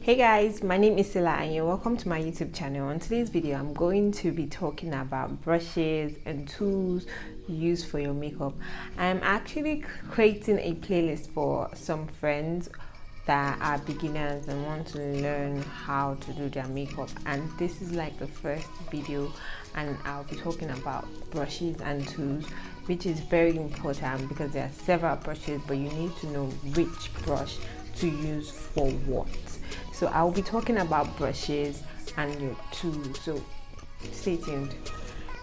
Hey guys, my name is Sila and you're welcome to my YouTube channel. On today's video, I'm going to be talking about brushes and tools used for your makeup. I'm actually creating a playlist for some friends that are beginners and want to learn how to do their makeup, and this is like the first video, and I'll be talking about brushes and tools, which is very important because there are several brushes, but you need to know which brush to use for what. So I'll be talking about brushes and your tools, so stay tuned.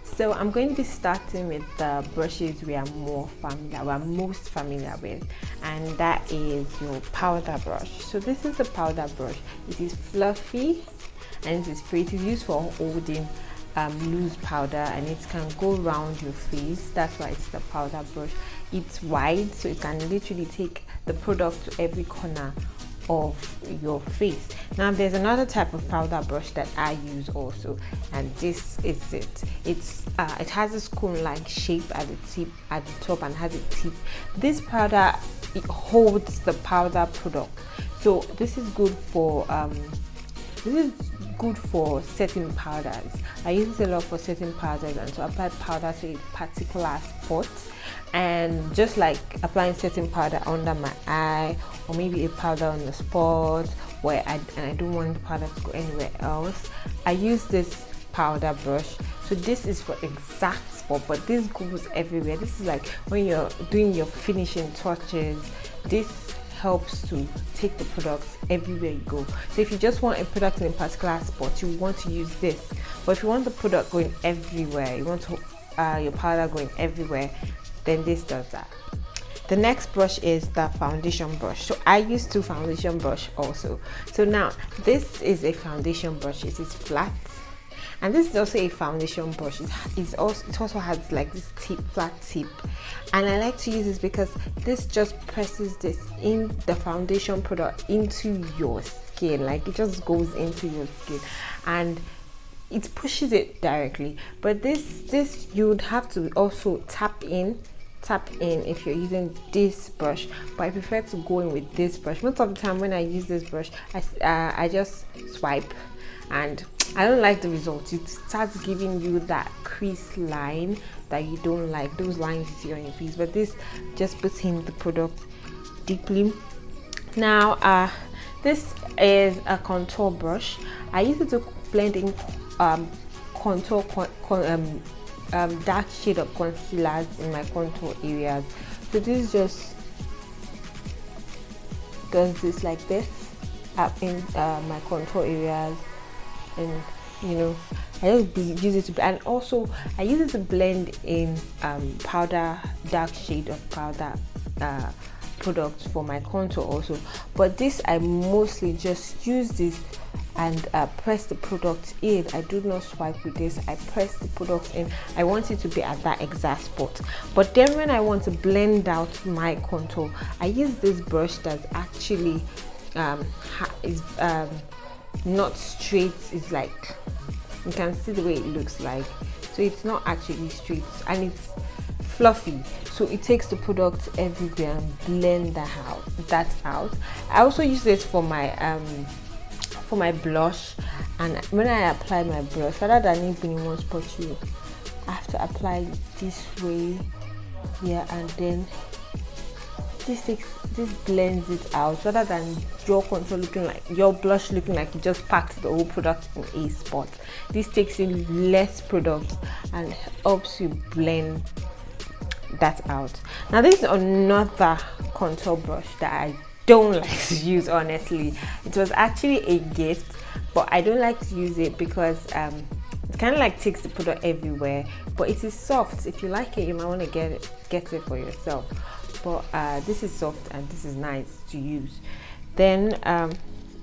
So I'm going to be starting with the brushes we're most familiar with, and that is your powder brush. So this is the powder brush. It is fluffy and it is free. It is used for holding loose powder, and it can go around your face. That's why it's the powder brush. It's wide, so it can literally take the product to every corner of your face. Now there's another type of powder brush that I use also, and this is it. It has a cone-like shape at the top and has a tip. This powder, it holds the powder product, so this is good for setting powders. I use this a lot for setting powders and to apply powder to a particular spot, and just like applying setting powder under my eye, or maybe a powder on the spot where I don't want the powder to go anywhere else, I use this powder brush. So this is for exact spot, but this goes everywhere. This is like when you're doing your finishing touches. This helps to take the product everywhere you go. So if you just want a product in a particular spot, you want to use this. But if you want the product going everywhere, you want your powder going everywhere, then this does that. The next brush is the foundation brush. So I use two foundation brush also. So now this is a foundation brush. It is flat, and this is also a foundation brush. It also has like this flat tip, and I like to use this because this just presses this in the foundation product into your skin. Like it just goes into your skin and it pushes it directly. But this you'd have to also tap in if you're using this brush, but I prefer to go in with this brush. Most of the time when I use this brush, I just swipe, and I don't like the result. It starts giving you that crease line that you don't like, those lines you see on your face, but this just puts in the product deeply. Now this is a contour brush. I use it to blend in contour dark shade of concealers in my contour areas. So this just does this like this up in my contour areas, and I just use it to, and also I use it to blend in dark shade of powder products for my contour also. But this, I mostly just use this and press the product in. I do not swipe with this. I press the product in. I want it to be at that exact spot. But then when I want to blend out my contour, I use this brush that's actually not straight. It's like, you can see the way it looks like. So it's not actually straight, and it's fluffy, so it takes the product everywhere and blend that out. I also use this for my blush, and when I apply my blush, rather than it being in one spot, you have to apply this way here, and then this blends it out, rather than your contour looking like your blush looking like you just packed the whole product in a spot. This takes in less product and helps you blend that out. Now this is another contour brush that I don't like to use, honestly. It was actually a gift, but I don't like to use it because it kind of like takes the product everywhere, but it is soft. If you like it, you might want to get it for yourself. But this is soft and this is nice to use. Then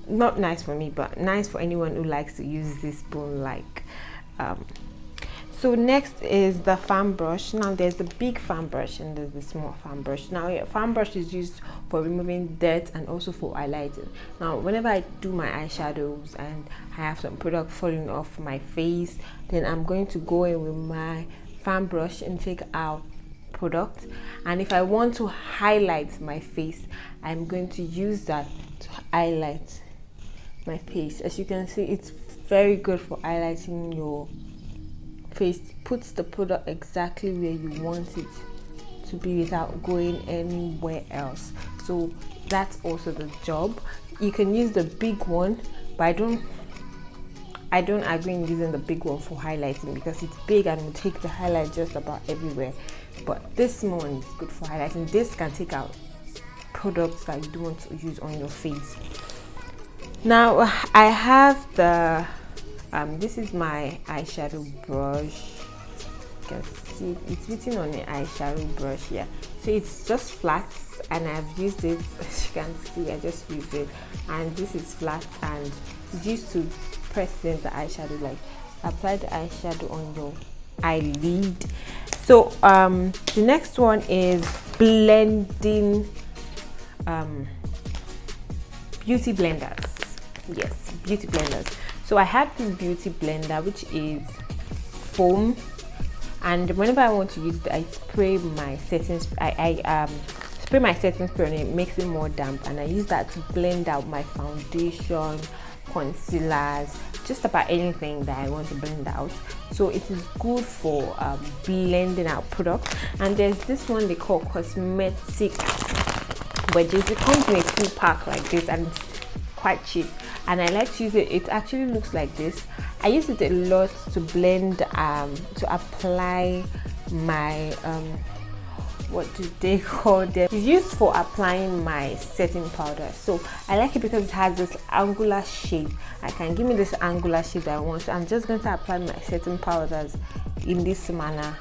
not nice for me, but nice for anyone who likes to use this spoon like. So next is the fan brush. Now there's the big fan brush and there's the small fan brush. Now a fan brush is used for removing dirt and also for highlighting. Now whenever I do my eyeshadows and I have some product falling off my face, then I'm going to go in with my fan brush and take out product. And if I want to highlight my face, I'm going to use that to highlight my face. As you can see, it's very good for highlighting your face. Puts the product exactly where you want it to be without going anywhere else. So that's also the job. You can use the big one, but I don't agree in using the big one for highlighting because it's big and will take the highlight just about everywhere. But this small one is good for highlighting. This can take out products that you don't want to use on your face. Now I have the this is my eyeshadow brush. You can see it's written on the eyeshadow brush here. So it's just flat, and I've used it. As you can see, I just used it, and this is flat, and it's used to press in the eyeshadow, like apply the eyeshadow on your eyelid. So the next one is blending beauty blenders. Yes, beauty blenders. So I have this beauty blender which is foam, and whenever I want to use it, I spray my setting spray my setting spray on it. It makes it more damp, and I use that to blend out my foundation, concealers, just about anything that I want to blend out. So it is good for blending out products. And there's this one they call cosmetic wedges. It comes in a full pack like this, and it's quite cheap, and I like to use it. It actually looks like this. I use it a lot to blend to apply my what do they call them? It's used for applying my setting powder. So I like it because it has this angular shape. I can give me this angular shape that I want. So I'm just going to apply my setting powders in this manner,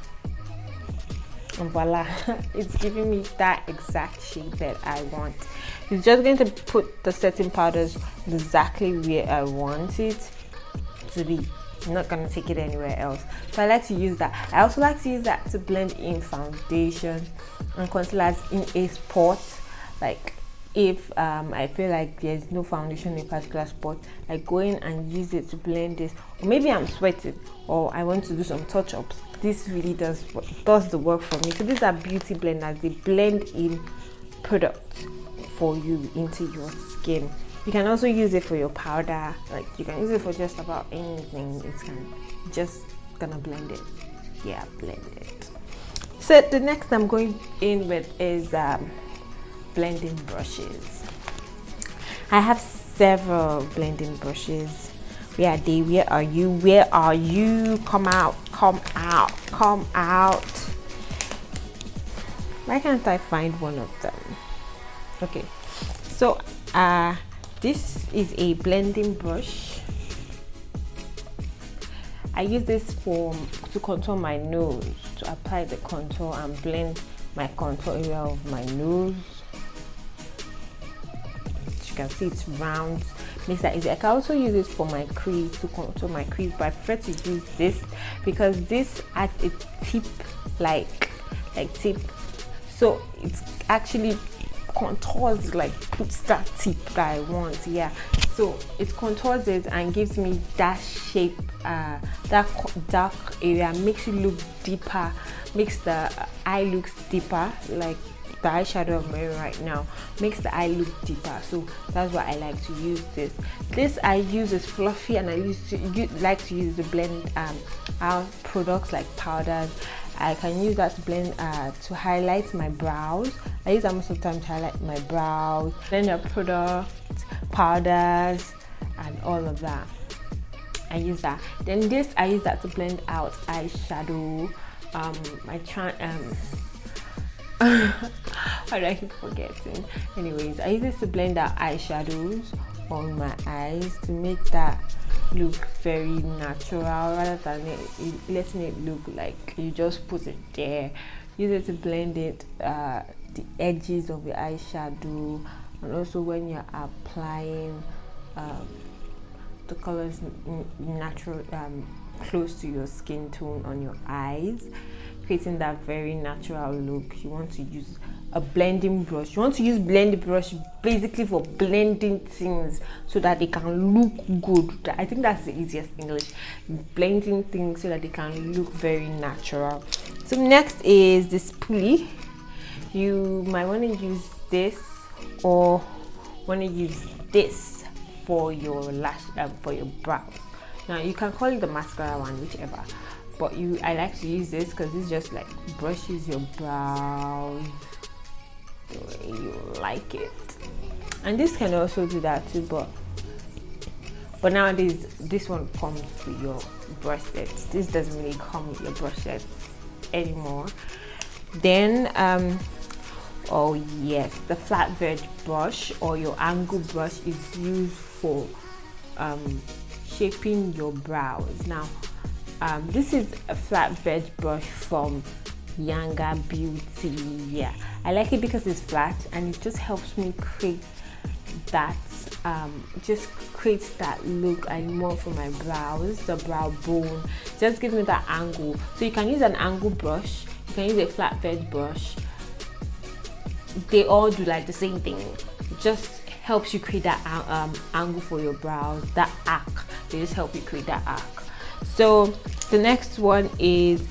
and voila, it's giving me that exact shape that I want. It's just going to put the setting powders exactly where I want it to be. I'm not going to take it anywhere else. So I like to use that. I also like to use that to blend in foundation and concealers in a spot. Like if I feel like there's no foundation in a particular spot, I go in and use it to blend this. Or maybe I'm sweating or I want to do some touch-ups. This really does the work for me. So these are beauty blenders. They blend in products for you into your skin. You can also use it for your powder. Like you can use it for just about anything. It's just gonna blend it. Yeah, blend it. So the next I'm going in with is blending brushes. I have several blending brushes. Where are they? Where are you? Where are you? Come out, come out, come out. Why can't I find one of them? Okay, so this is a blending brush. I use this to contour my nose, to apply the contour and blend my contour area of my nose. As you can see, it's round, makes that easy. I can also use this for my crease, to contour my crease, but I prefer to use this because this adds a tip, like tip, so it's actually contours, like puts that tip that I want. Yeah, so it contours it and gives me that shape, that dark area, makes it look deeper, makes the eye look deeper, like the eyeshadow I'm wearing right now makes the eye look deeper. So that's why I like to use this. This I use is fluffy, and I like to use to blend out products like powders. I can use that to blend to highlight my brows. I use that most of the time to highlight my brows, blend out products, powders, and all of that. I use that. Then this I use that to blend out eyeshadow. Why do I keep forgetting? Anyways, I use this to blend out eyeshadows on my eyes to make that look very natural rather than letting it look like you just put it there. Use it to blend it, the edges of the eyeshadow, and also when you're applying the colors natural, close to your skin tone on your eyes, creating that very natural look. You want to use a blending brush. You want to use blending brush basically for blending things so that they can look good. I think that's the easiest English. Blending things so that they can look very natural. So next is this pulley. You might want to use this or want to use this for your lash for your brows. Now you can call it the mascara one, whichever, but I like to use this because this just like brushes your brows the way you like it. And this can also do that too, but nowadays this one comes with your brush sets. This doesn't really come with your brush sets anymore. Then oh yes, the flat wedge brush or your angle brush is used for shaping your brows. Now this is a flat wedge brush from Younger Beauty. Yeah, I like it because it's flat and it just helps me create that just creates that look I want for my brows. The brow bone just gives me that angle. So you can use an angle brush, you can use a flat wedge brush. They all do like the same thing. It just helps you create that angle for your brows, that arc. They just help you create that arc. So the next one is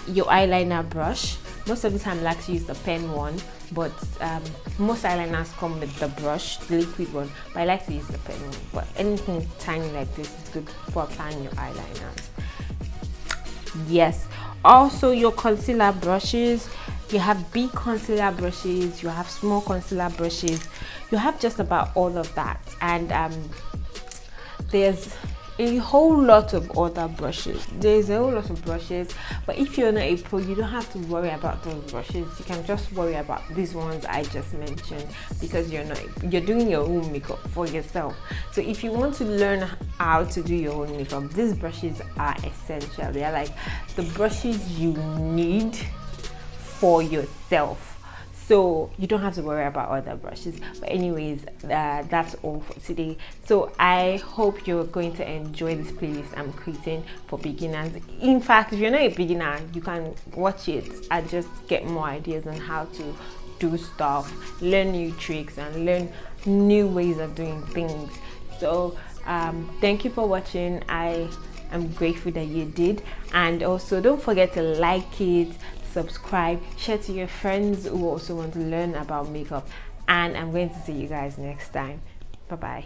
your eyeliner brush. Most of the time I like to use the pen one, but most eyeliners come with the brush, the liquid one, but I like to use the pen one. But anything tiny like this is good for applying your eyeliners. Yes, also your concealer brushes. You have big concealer brushes, you have small concealer brushes, you have just about all of that. And there's a whole lot of other brushes. There's a whole lot of brushes, but if you're not a pro, you don't have to worry about those brushes. You can just worry about these ones I just mentioned because you're doing your own makeup for yourself. So if you want to learn how to do your own makeup, these brushes are essential. They are like the brushes you need for yourself, so you don't have to worry about other brushes. But anyways, that's all for today. So I hope you're going to enjoy this playlist I'm creating for beginners. In fact, if you're not a beginner, you can watch it and just get more ideas on how to do stuff, learn new tricks and learn new ways of doing things. So thank you for watching. I'm grateful that you did, and also don't forget to like it, subscribe, share to your friends who also want to learn about makeup, and I'm going to see you guys next time. Bye bye.